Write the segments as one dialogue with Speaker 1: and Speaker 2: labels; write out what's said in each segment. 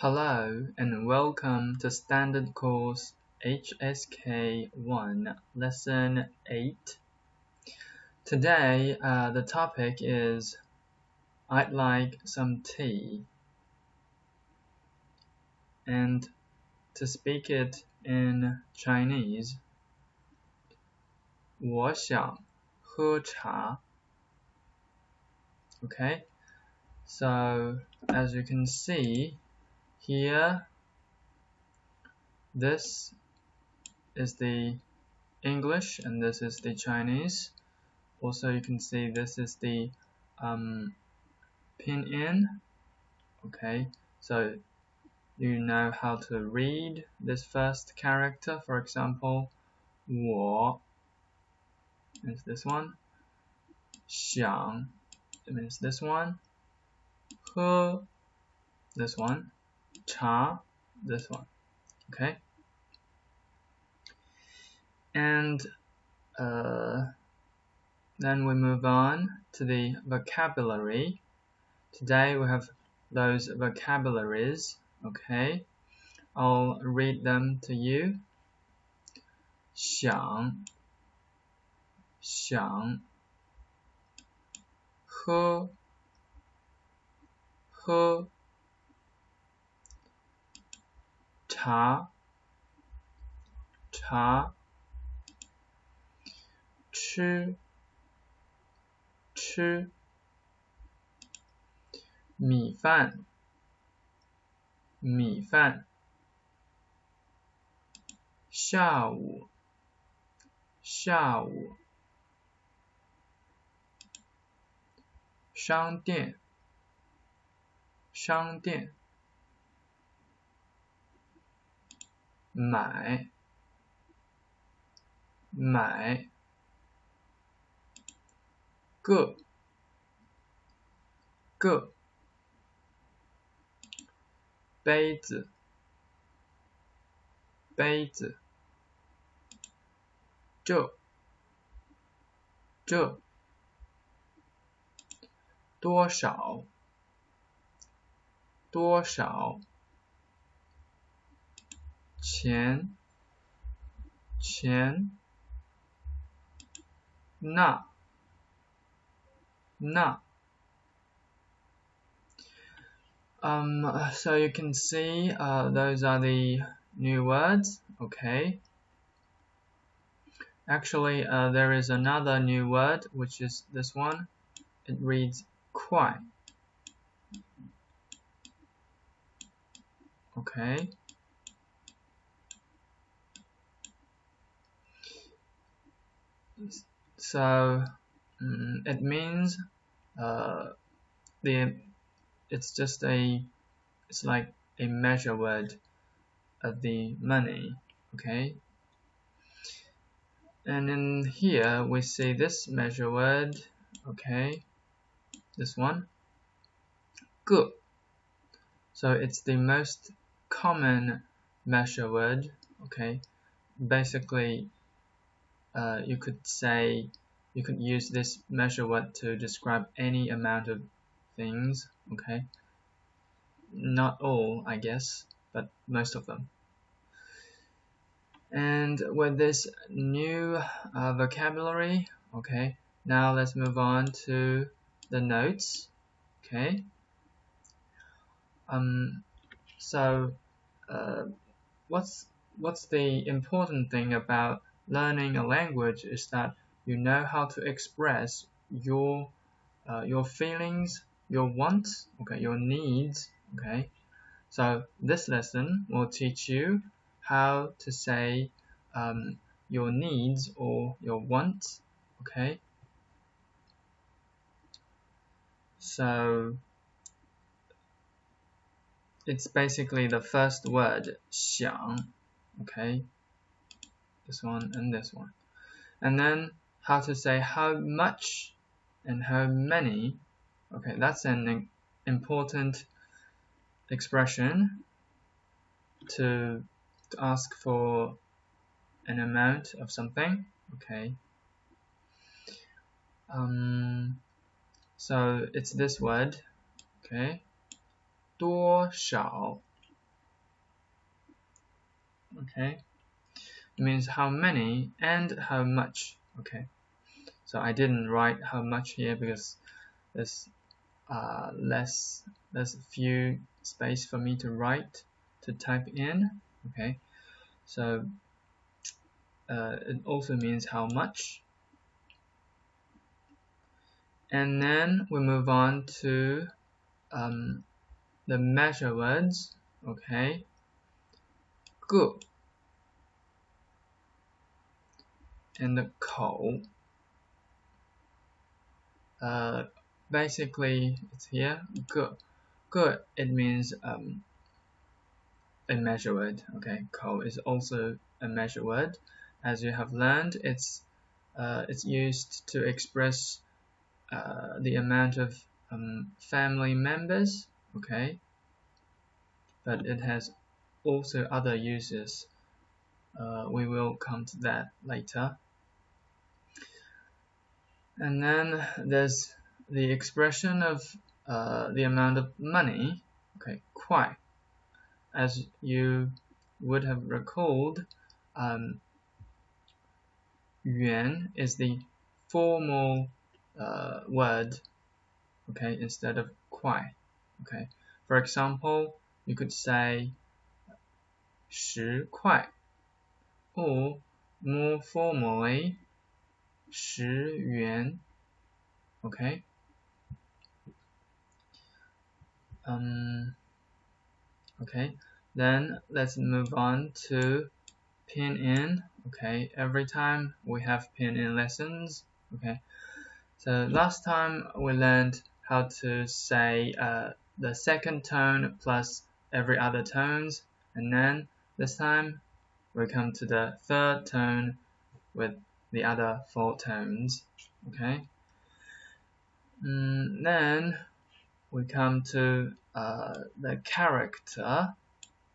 Speaker 1: Hello and welcome to Standard Course HSK1 Lesson 8. Today the topic is I'd like some tea, and to speak it in Chinese, 我想喝茶. Okay, so as you can see here, this is the English and this is the Chinese. Also, you can see this is the pinyin. Okay, so you know how to read this first character. For example, 我 is this one, 想 means this one, 喝 this one, 茶 this one. Okay, and then we move on to the vocabulary. Today we have those vocabularies. Okay, I'll read them to you. 想 喝 茶 吃 米饭 下午 商店 买 个 杯子 这 多少 钱 那 so you can see those are the new words. Okay, actually there is another new word, which is this one. It reads 快. Okay, so it means it's like a measure word of the money. Okay, and in here we see this measure word. Okay, this one, 个. So it's the most common measure word. Okay, basically you could use this measure word to describe any amount of things. Okay, not all, I guess, but most of them. And with this new vocabulary, okay, now let's move on to the notes. Okay, so what's the important thing about learning a language is that you know how to express your feelings, your wants, okay, your needs. Okay, so this lesson will teach you how to say your needs or your wants. Okay, so it's basically the first word, 想. Okay, this one and this one, and then how to say how much and how many. Okay, that's an important expression to ask for an amount of something. Okay, so it's this word. Okay, 多少 Okay, it means how many and how much. Okay, so I didn't write how much here because there's less few space for me to write, to type in. Okay, so it also means how much. And then we move on to the measure words. Okay, 个 and the 口 basically it's here 个 it means a measure word. Okay, 口 is also a measure word. As you have learned, it's used to express the amount of family members. Okay, but it has also other uses. We will come to that later. And then there's the expression of the amount of money. Okay, 块. As you would have recalled, yuan is the formal word, okay, instead of 块. Okay, for example, you could say 10块, or more formally 10元. Okay. Okay, then let's move on to pinyin. Okay, every time we have pinyin lessons. Okay, so last time we learned how to say the second tone plus every other tones, and then this time we come to the third tone with the other 4 tones. Okay, then we come to the character.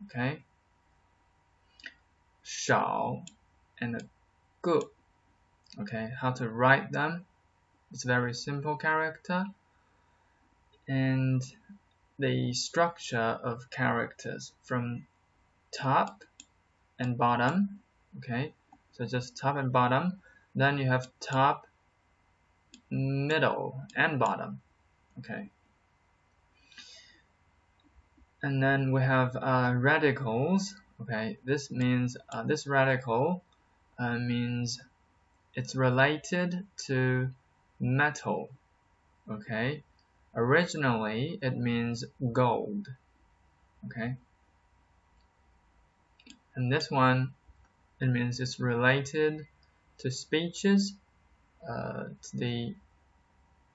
Speaker 1: Okay, 少 and the 个. Okay, how to write them? It's a very simple character, and the structure of characters from top and bottom. Okay, so just top and bottom. Then you have top, middle, and bottom. Okay, and then we have radicals. Okay, this means this radical means it's related to metal. Okay, originally it means gold. Okay, and this one, it means it's related to speeches, to the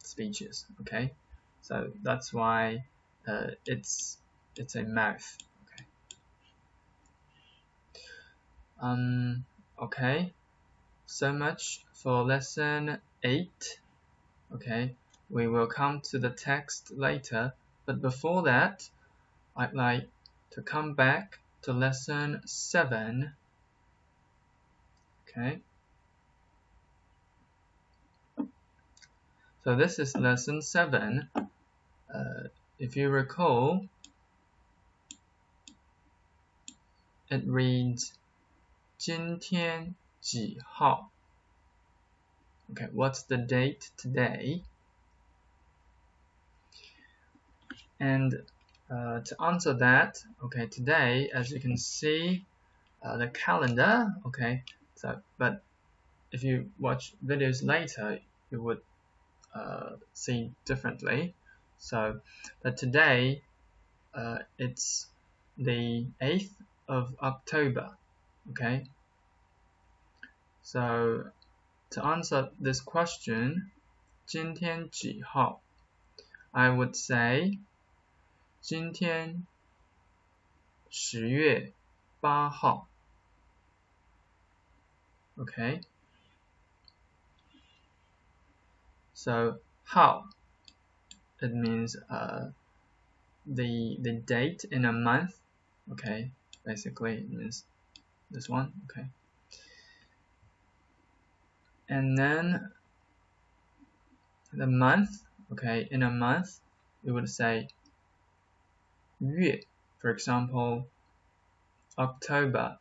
Speaker 1: speeches. Okay, so that's why it's a mouth. Okay. Okay, so much for lesson 8. Okay, we will come to the text later, but before that, I'd like to come back to lesson 7. Okay, so this is lesson 7. If you recall, it reads 今天几号? Okay, what's the date today? And to answer that, okay, today, as you can see, the calendar. Okay, so but if you watch videos later, you would see differently. So, but today, it's the 8th of October. Okay, so to answer this question, 今天几号? I would say 今天10月8号. Okay, so how, it means the date in a month. Okay, basically it means this one. Okay, and then the month. Okay, in a month we would say 月. For example, October.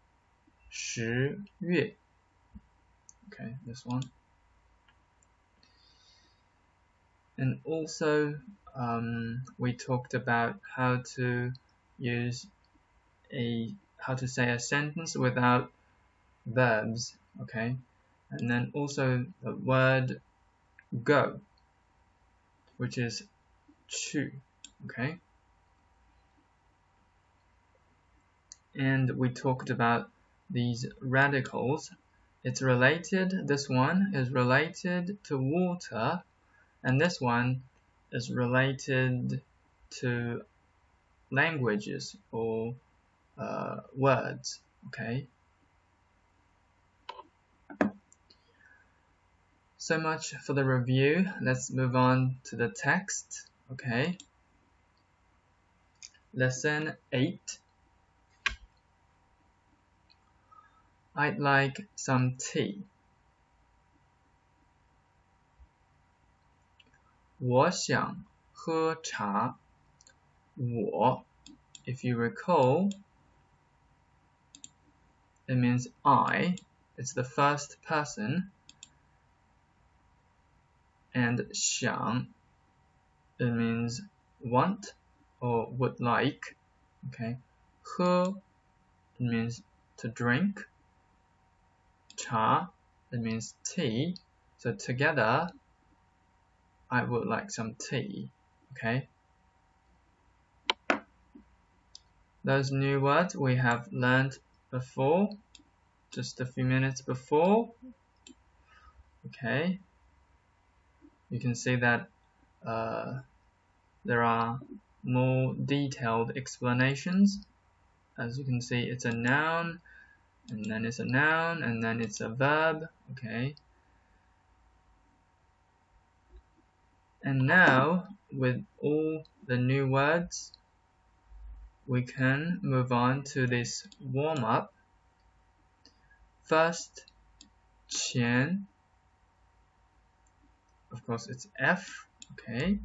Speaker 1: 10月. Okay, this one. And also, we talked about how to say a sentence without verbs. Okay, and then also the word go, which is 去. Okay, and we talked about these radicals. It's related. This one is related to water, and this one is related to languages or words. Okay, so much for the review. Let's move on to the text. Okay, lesson 8. I'd like some tea. 我想喝茶. 我, if you recall, it means I. It's the first person. And 想, it means want or would like. Okay, 喝, it means to drink. 茶, it means tea. So together, I would like some tea. Okay, those new words we have learned before, just a few minutes before. Okay, you can see that there are more detailed explanations. As you can see, it's a noun, and then it's a noun, and then it's a verb. Okay, and now with all the new words, we can move on to this warm-up. First, 钱, of course it's F. Okay,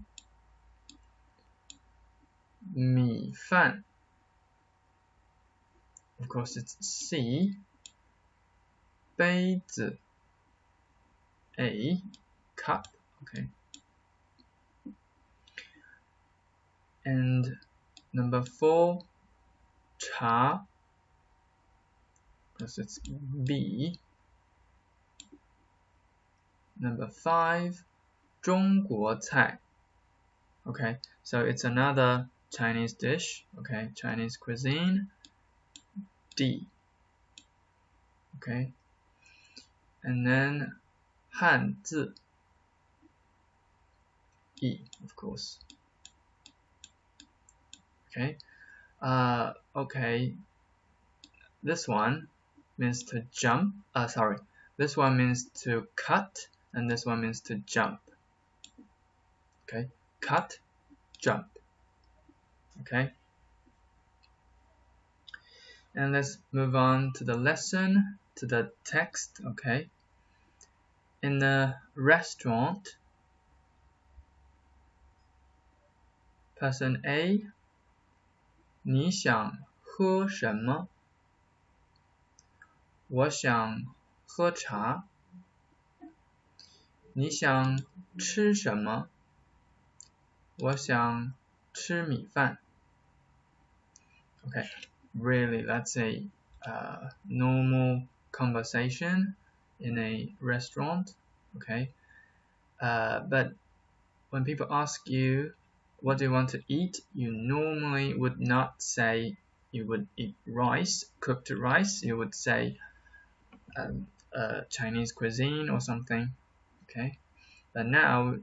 Speaker 1: 米饭, of course it's C. 杯子, A. Cup. Okay, and number 4, 茶, because it's B. Number 5, 中国菜. Okay, so it's another Chinese dish. Okay, Chinese cuisine. D. Okay, and then 汉字. E, of course. Okay, okay, this one means to jump. This one means to cut, and this one means to jump. Okay, cut, jump. Okay, and let's move on to the lesson, to the text. Okay, in the restaurant, person A, 你想喝什么? 我想喝茶. 你想吃什么? 我想吃米饭. Okay, really, that's a normal conversation in a restaurant. Okay, but when people ask you what do you want to eat, you normally would not say you would eat rice, cooked rice. You would say Chinese cuisine or something. Okay, but now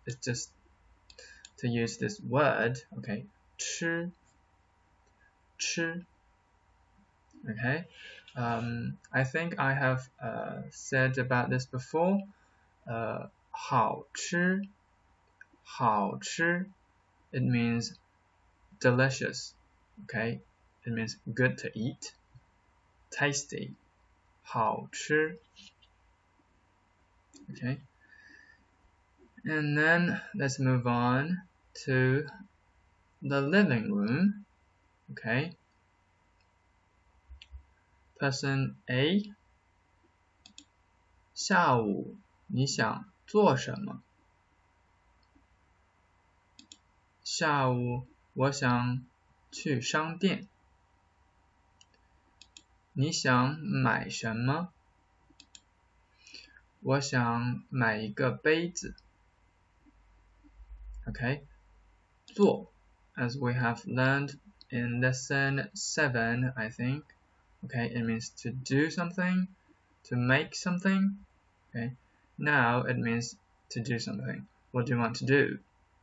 Speaker 1: it's just to use this word. Okay, 吃. Okay, I think I have said about this before. 好吃, it means delicious. Okay, it means good to eat, tasty. 好吃. Okay, and then let's move on to the living room. Okay, person A 下午你想做什么？下午我想去商店。你想买什么？我想买一个杯子。Okay, 做 as we have learned in lesson 7, I think. Okay, it means to do something, to make something. Okay, now it means to do something. What do you want to do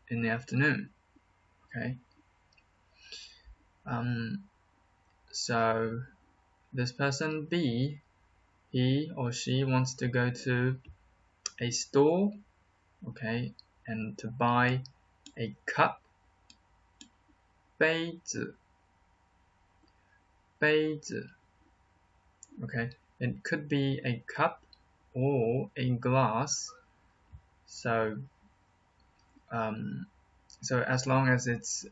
Speaker 1: in the afternoon? Okay. So this person B, he or she wants to go to a store, okay, and to buy a cup, 杯子 okay, it could be a cup or a glass, so as long as it's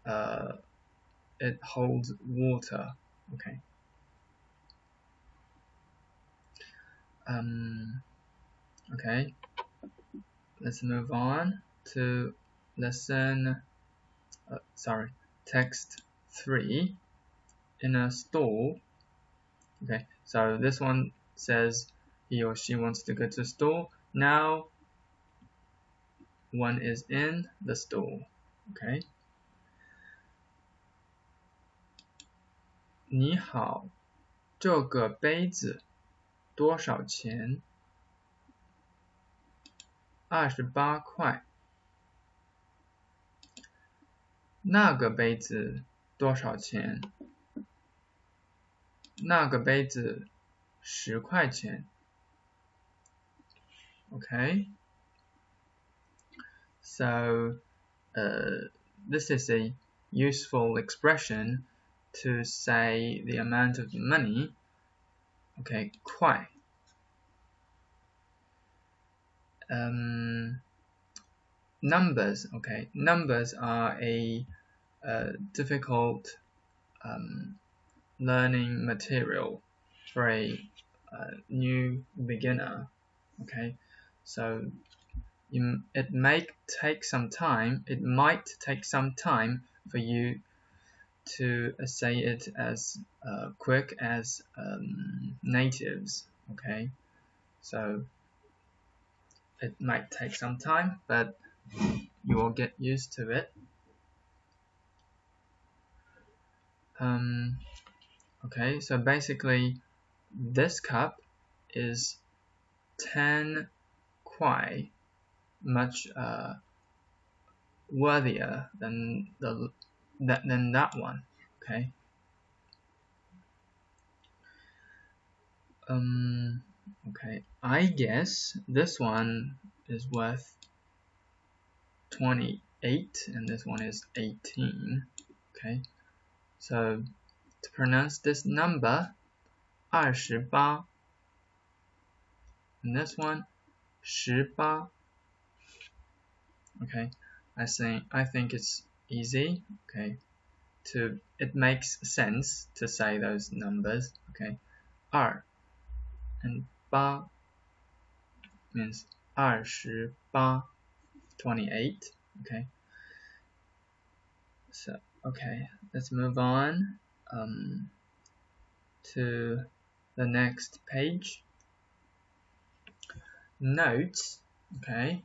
Speaker 1: it holds water, okay. Okay, let's move on to text 3. In a store. Okay, so this one says he or she wants to go to the store. Now one is in the store. Okay. 你好，这个杯子多少钱？28块。那个杯子多少钱？那个杯子10块钱。Okay. So this is a useful expression to say the amount of money. Okay, 块. Numbers. Okay, numbers are a difficult learning material for a new beginner. Okay, so it might take some time for you to say it as quick as natives. Okay, so it might take some time, but you will get used to it. Okay, so basically this cup is 10 kwai, much worthier than that one. Okay. Okay, I guess this one is worth 28 and this one is 18. Okay, so to pronounce this number, 28, and this one 18. Okay, I think it's easy. Okay, it makes sense to say those numbers. Okay, 2 and 8 means 28, 28. Okay, so okay, let's move on to the next page. Notes. Okay,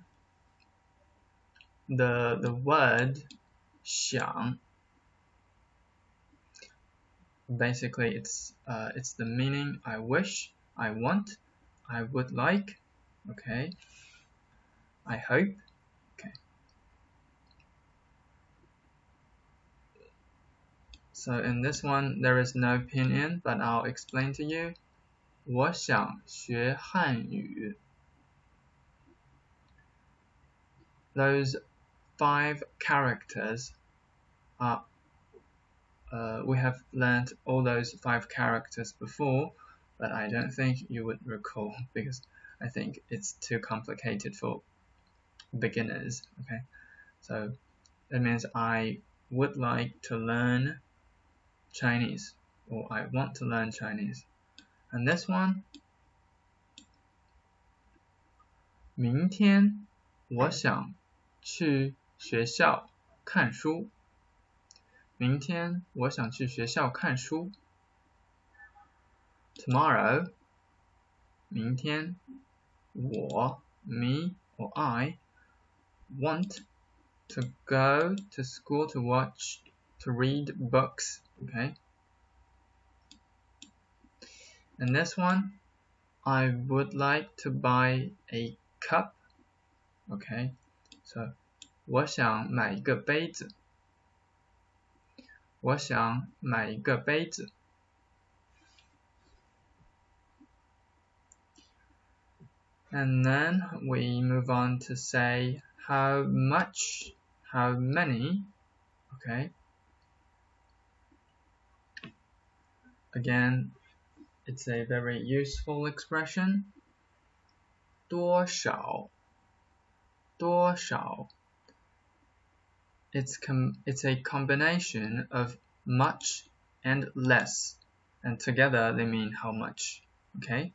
Speaker 1: the word 想, basically it's the meaning I wish, I want, I would like. Okay, I hope. Okay, so in this one there is no pinyin, but I'll explain to you. 我想学汉语. Those 5 characters are we have learned all those 5 characters before, but I don't think you would recall because I think it's too complicated for beginners. Okay, so that means I would like to learn Chinese, or I want to learn Chinese. And this one, 明天我想去学校看书。明天我想去学校看书。Tomorrow, 明天我 me or I want to go to school to read books. Okay. And this one, I would like to buy a cup. Okay. So 我想买一个杯子。我想买一个杯子。And then we move on to say how much, how many. Okay. Again, it's a very useful expression. 多少，多少。It's a combination of much and less, and together they mean how much. Okay.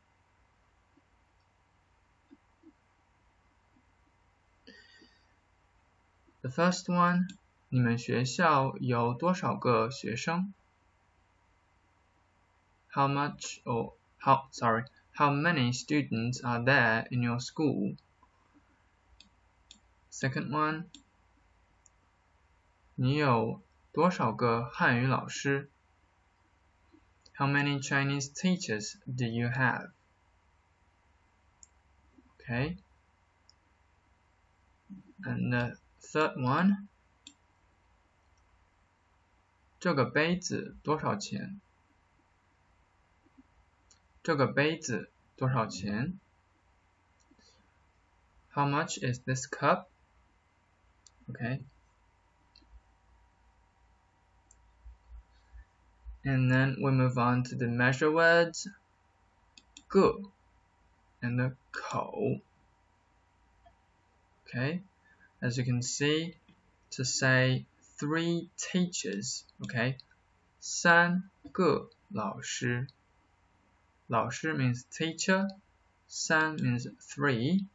Speaker 1: The first one, 你们学校有多少个学生？ How much or how many students are there in your school? Second one, 你有多少个汉语老师？ How many Chinese teachers do you have? Okay. And the third one, 这个杯子多少钱？这个杯子多少钱？ How much is this cup? Okay. And then we move on to the measure words, 个 and the 口. Okay. As you can see, to say 3 teachers, okay, 3个老师. 老师 means teacher, 3 means 3,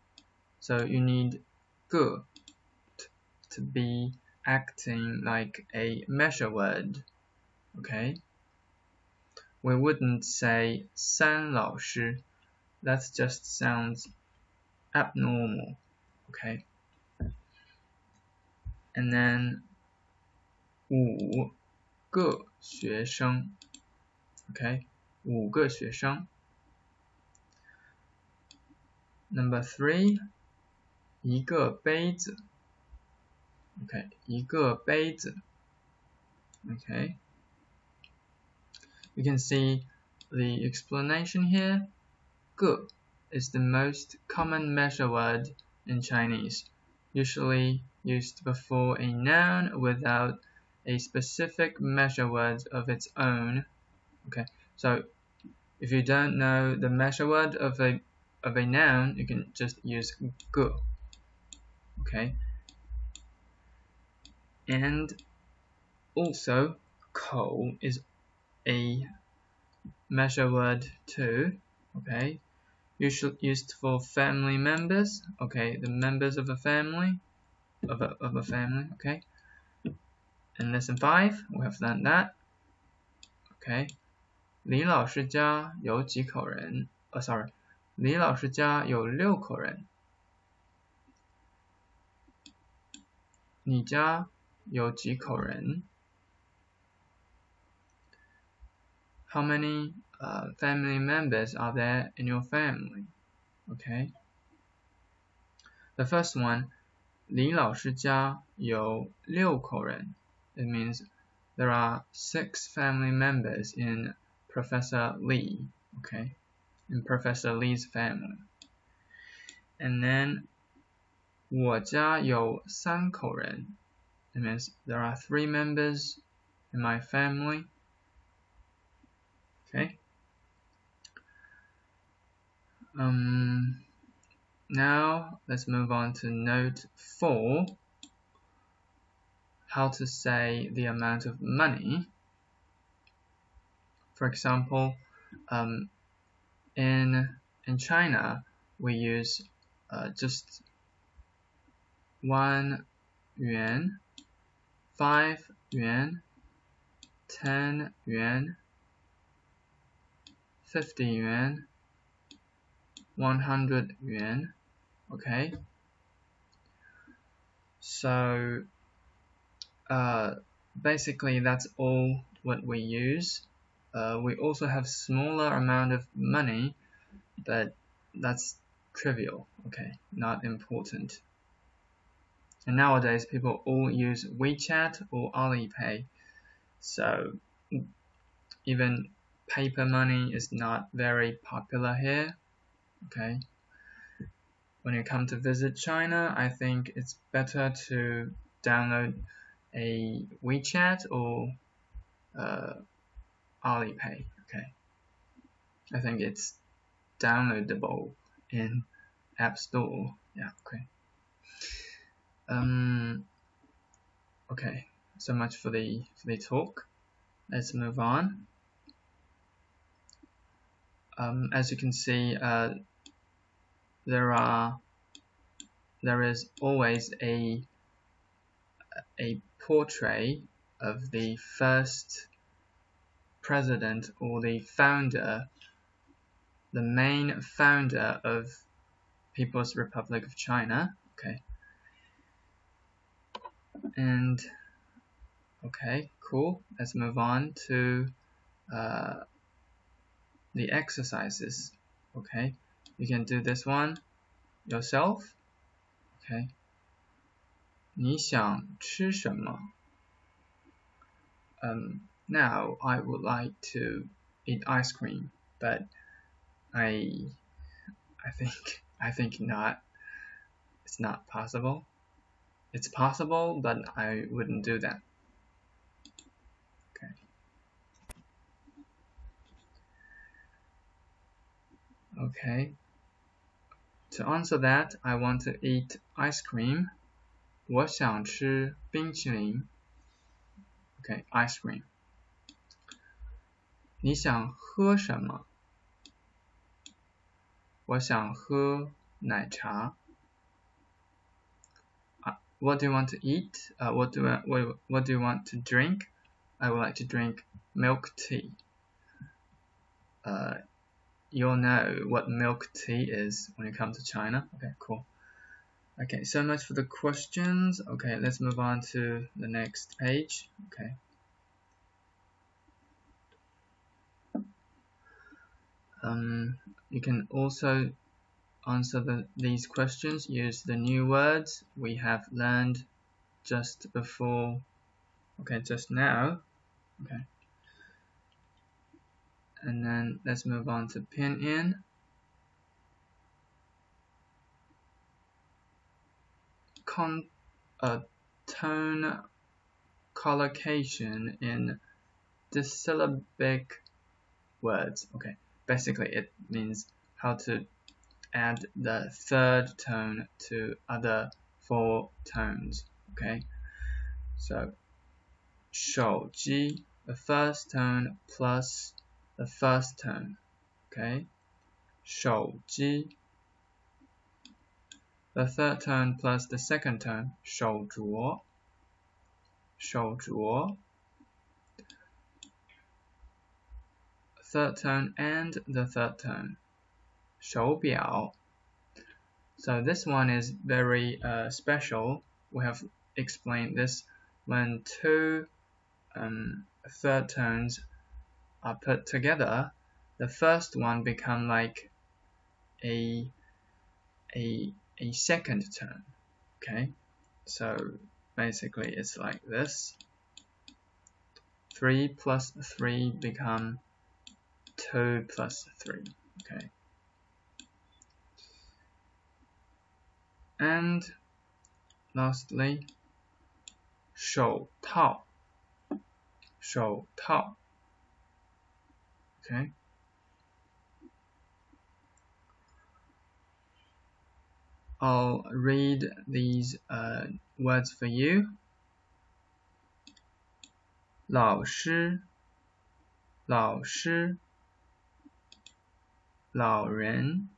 Speaker 1: so you need 个 to be acting like a measure word, okay? We wouldn't say 3老师, that just sounds abnormal, okay? And then 5个学生 okay, 5个学生 Number 3, 一个杯子 okay, 一个杯子 okay. You can see the explanation here. 个 is the most common measure word in Chinese, usually used before a noun without a specific measure word of its own. Okay, so if you don't know the measure word of a noun, you can just use 个. Okay, and also 口 is a measure word too. Okay, usually used for family members. Okay, the members of a family of a family. Okay, in lesson 5 we have learned that. Okay, 李老师家有几口人？sorry， 李老师家有6口人。你家有几口人？ How many family members are there in your family? Okay. The first one, 李老师家有6口人. It means there are 6 family members in Professor Lee. Okay, in Professor Lee's family. And then 我家有3口人. It means there are 3 members in my family. Okay. Now let's move on to note 4. How to say the amount of money. For example, in China, we use just 1 yuan, 5 yuan, 10 yuan, 50 yuan, 100 yuan. Okay, so basically that's all what we use. We also have smaller amount of money, but that's trivial, okay, not important. And nowadays people all use WeChat or Alipay, so even paper money is not very popular here, okay. When you come to visit China, I think it's better to download a WeChat or Alipay, okay. I think it's downloadable in App Store. Yeah, okay. Okay, so much for the talk. Let's move on. As you can see, there is always a portrait of the first president or the founder, the main founder of People's Republic of China. Okay. And okay, cool. Let's move on to the exercises. Okay, you can do this one yourself. Okay. 你想吃什么? Now I would like to eat ice cream, but I think not. It's not possible. It's possible, but I wouldn't do that. Okay. Okay. To answer that, I want to eat ice cream. 我想吃冰淇淋. Okay, ice cream. 你想喝什么? 我想喝奶茶. What do you want to eat? What do you want to drink? I would like to drink milk tea. You'll know what milk tea is when you come to China. Okay, cool. Okay, so much for the questions. Okay, let's move on to the next page. Okay. You can also answer these questions. Use the new words we have learned just before. Okay, just now. Okay. And then let's move on to pinyin. Tone collocation in dissyllabic words. Okay, basically it means how to add the third tone to other 4 tones. Okay, so 手机, the first tone plus the first tone. Okay, 手机. The third tone plus the second tone, 手镯, 手镯. Third tone and the third tone, 手表. So this one is very special. We have explained this when 2 third tones are put together. The first one become like a second tone. Okay, so basically it's like this. 3 plus 3 become 2 plus 3. Okay. And lastly, 手套. 手套. Okay. I'll read these words for you. 老师, 老师.老人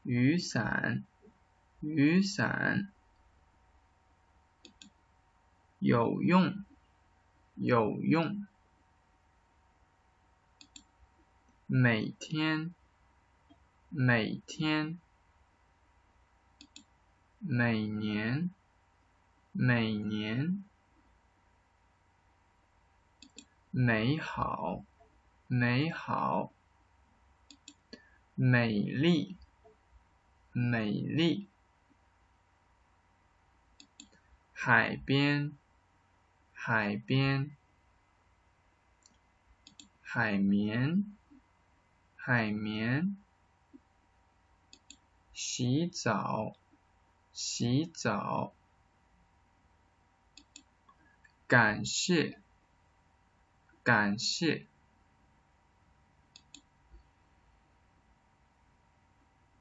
Speaker 1: 雨伞有用每天每年美好美丽海边海绵洗澡感谢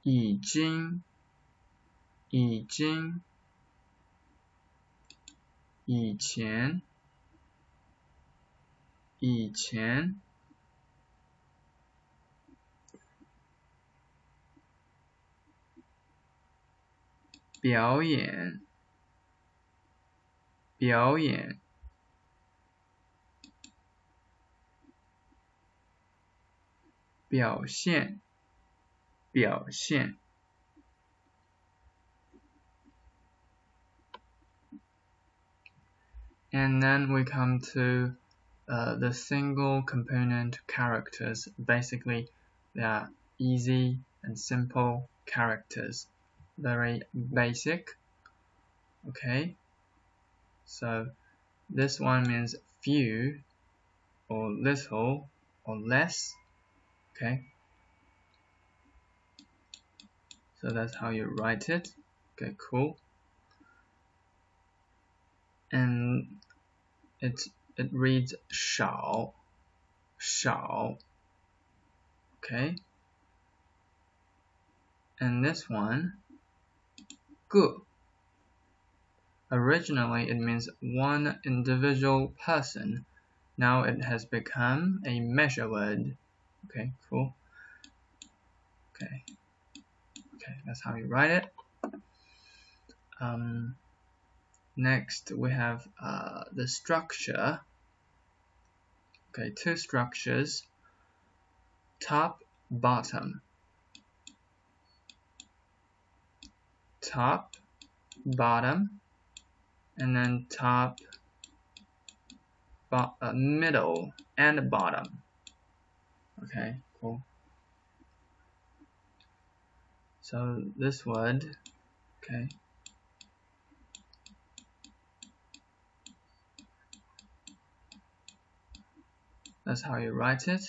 Speaker 1: 已经以前表演表现And then we come to the single component characters. Basically, they are easy and simple characters, very basic. Okay, so this one means few or little or less. Okay, so that's how you write it. Okay, cool. And it reads 少 okay, and this one 个 originally it means one individual person. Now it has become a measure word. Okay, cool. Okay, that's how you write it. Next we have the structure. Okay, two structures, top, bottom, bottom, and then top, middle, and bottom. Okay, cool. So this word, okay, that's how you write it.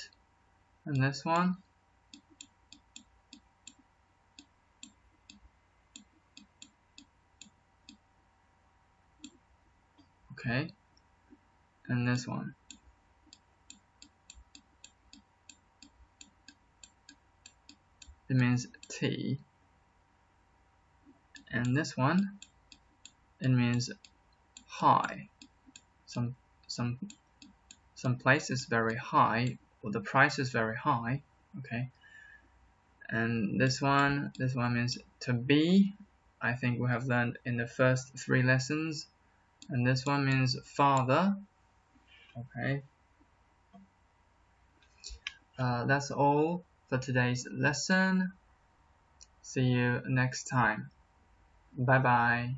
Speaker 1: And this one, okay, and this one, it means tea, and this one, it means high. Some place is very high, or the price is very high. Okay, and this one means to be. I think we have learned in the first 3 lessons. And this one means father. Okay, that's all for today's lesson. See you next time. Bye bye.